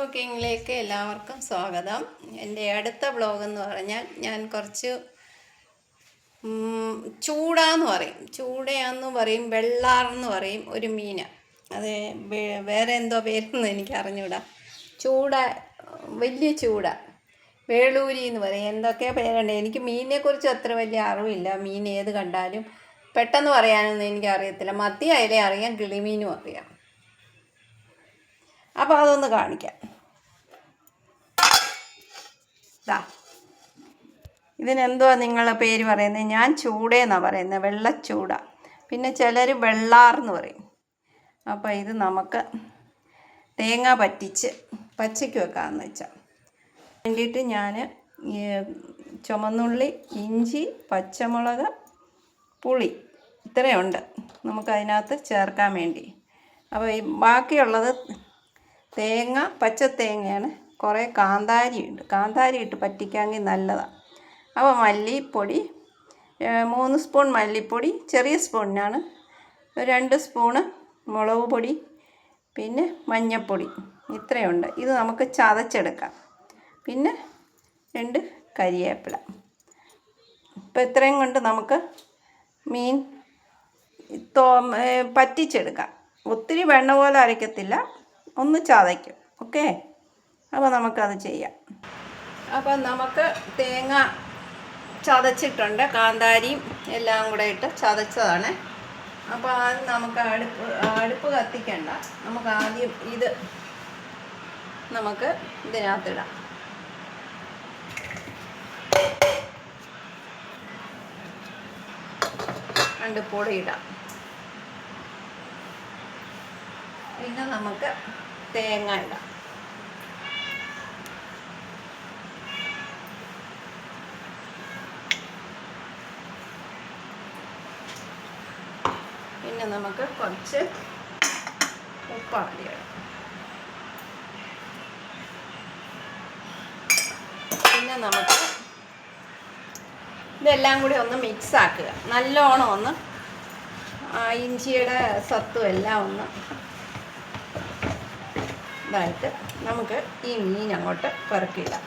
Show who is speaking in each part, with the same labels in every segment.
Speaker 1: കുക്കിങ്ങിലേക്ക് എല്ലാവർക്കും സ്വാഗതം. എൻ്റെ അടുത്ത വ്ളോഗ് എന്ന് പറഞ്ഞാൽ ഞാൻ കുറച്ച് ചൂടാന്ന് പറയും, ചൂടയാന്ന് പറയും, വെള്ളാറെന്ന് പറയും ഒരു മീൻ. അത് വേറെ എന്തോ പേരെന്ന് എനിക്ക് അറിഞ്ഞൂടാ. ചൂട, വലിയ ചൂട, വേളൂരി എന്ന് പറയും, എന്തൊക്കെയോ പേരുണ്ട്. എനിക്ക് മീനിനെക്കുറിച്ച് അത്ര വലിയ അറിവില്ല. മീൻ ഏത് കണ്ടാലും പെട്ടെന്ന് പറയാനൊന്നും എനിക്കറിയത്തില്ല. മത്തി അയലേ അറിയാം, കിളിമീനും അറിയാം. അപ്പോൾ അതൊന്ന് കാണിക്കാം. ഇതിനെന്തുവാ നിങ്ങളുടെ പേര് പറയുന്നത്? ഞാൻ ചൂടയെന്നാണ് പറയുന്നത്, വെള്ളച്ചൂട. പിന്നെ ചിലർ വെള്ളാറെന്ന് പറയും. അപ്പോൾ ഇത് നമുക്ക് തേങ്ങ പറ്റിച്ച് പച്ചയ്ക്ക് വെക്കാമെന്ന് വെച്ചാൽ വേണ്ടിയിട്ട് ഞാൻ ചുമന്നുള്ളി, ഇഞ്ചി, പച്ചമുളക്, പുളി ഇത്രയുണ്ട് നമുക്കതിനകത്ത് ചേർക്കാൻ വേണ്ടി. അപ്പോൾ ഈ ബാക്കിയുള്ളത് തേങ്ങ, പച്ച തേങ്ങയാണ്. കുറേ കാന്താരിയുണ്ട്, കാന്താരി ഇട്ട് പറ്റിക്കാമെങ്കിൽ നല്ലതാണ്. അപ്പോൾ മല്ലിപ്പൊടി 3 സ്പൂൺ മല്ലിപ്പൊടി, ചെറിയ സ്പൂണിനാണ്. 2 സ്പൂണ് മുളക് പൊടി, പിന്നെ മഞ്ഞൾപ്പൊടി, ഇത്രയുണ്ട്. ഇത് നമുക്ക് ചതച്ചെടുക്കാം. പിന്നെ 2 കരിവേപ്പില. ഇപ്പോൾ ഇത്രയും കൊണ്ട് നമുക്ക് മീൻ പറ്റിച്ചെടുക്കാം. ഒത്തിരി വെണ്ണ പോലെ അരയ്ക്കത്തില്ല, ഒന്ന് ചതയ്ക്കും. ഓക്കെ, അപ്പോൾ നമുക്കത് ചെയ്യാം. അപ്പം നമുക്ക് തേങ്ങ ചതച്ചിട്ടുണ്ട്, കാന്താരിയും എല്ലാം കൂടെ ഇട്ട് ചതച്ചതാണ്. അപ്പോൾ അത് നമുക്ക് അടുപ്പ് കത്തിക്കണ്ട. നമുക്ക് ആദ്യം ഇത് നമുക്ക് ഇതിനകത്തിടാം. പൊടി ഇടാം. പിന്നെ നമുക്ക് തേങ്ങ ഇടാം. പിന്നെ നമുക്ക് കുറച്ച് ഉപ്പാടി ഇടാം. പിന്നെ നമുക്ക് ഇതെല്ലാം കൂടി ഒന്ന് മിക്സ് ആക്കുക. നല്ലോണം ഒന്ന് ഇഞ്ചിയുടെ സത്തും എല്ലാം ഒന്ന് ഇതായിട്ട് നമുക്ക് ഈ മീൻ അങ്ങോട്ട് പെറുക്കിയിടാം.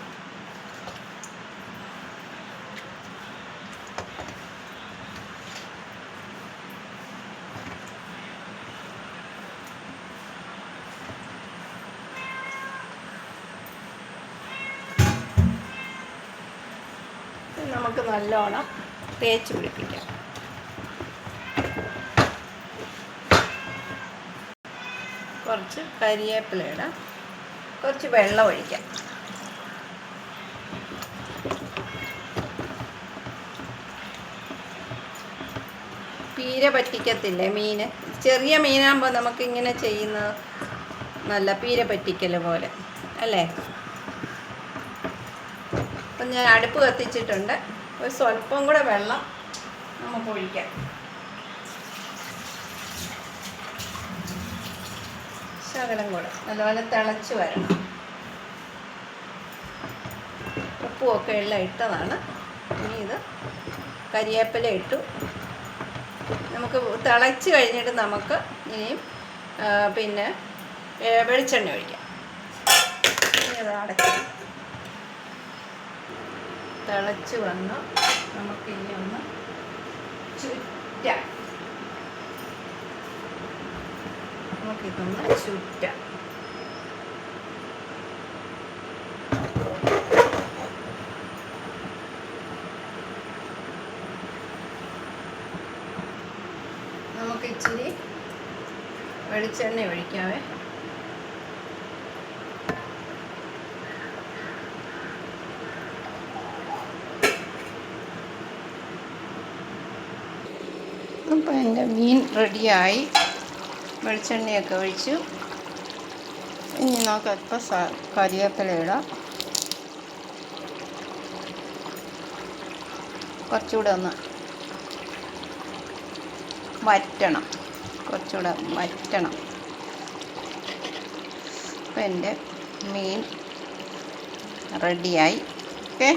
Speaker 1: നമുക്ക് നല്ലോണം തേച്ച് പിടിപ്പിക്കാം. കുറച്ച് കരിവേപ്പില ഇടാം, കുറച്ച് വെള്ളം ഒഴിക്കാം. പീര പറ്റിക്കത്തില്ലേ മീൻ? ചെറിയ മീനാകുമ്പോൾ നമുക്കിങ്ങനെ ചെയ്യുന്നത് നല്ല പീര പറ്റിക്കൽ പോലെ അല്ലേ? അപ്പം ഞാൻ അടുപ്പ് കത്തിച്ചിട്ടുണ്ട്. ഒരു സ്വല്പം കൂടെ വെള്ളം നമുക്ക് ഒഴിക്കാം. ശകലം കൂടെ നല്ലപോലെ തിളച്ച് വരണം. ഉപ്പുമൊക്കെ എല്ലാം ഇട്ടതാണ്. ഇനി ഇത് കരിവേപ്പില ഇട്ടു. നമുക്ക് തിളച്ച് കഴിഞ്ഞിട്ട് നമുക്ക് ഇനിയും പിന്നെ വെളിച്ചെണ്ണ ഒഴിക്കാം. ഇനി അത് അടച്ച് തിളച്ച് വന്ന് നമുക്കിനി ഒന്ന് ചുറ്റാം. നമുക്കിതൊന്ന് ചുറ്റാം. നമുക്ക് ഇച്ചിരി വെളിച്ചെണ്ണ ഒഴിക്കാവേ. അപ്പോൾ എൻ്റെ മീൻ റെഡിയായി. വെളിച്ചെണ്ണയൊക്കെ ഒഴിച്ചു. ഇനി നമുക്ക് അല്പം കരിവേപ്പില ഇടാം. കുറച്ചുകൂടെ ഒന്ന് വറ്റണം, കുറച്ചുകൂടെ വറ്റണം. അപ്പോൾ എൻ്റെ മീൻ റെഡിയായി. ഓക്കെ.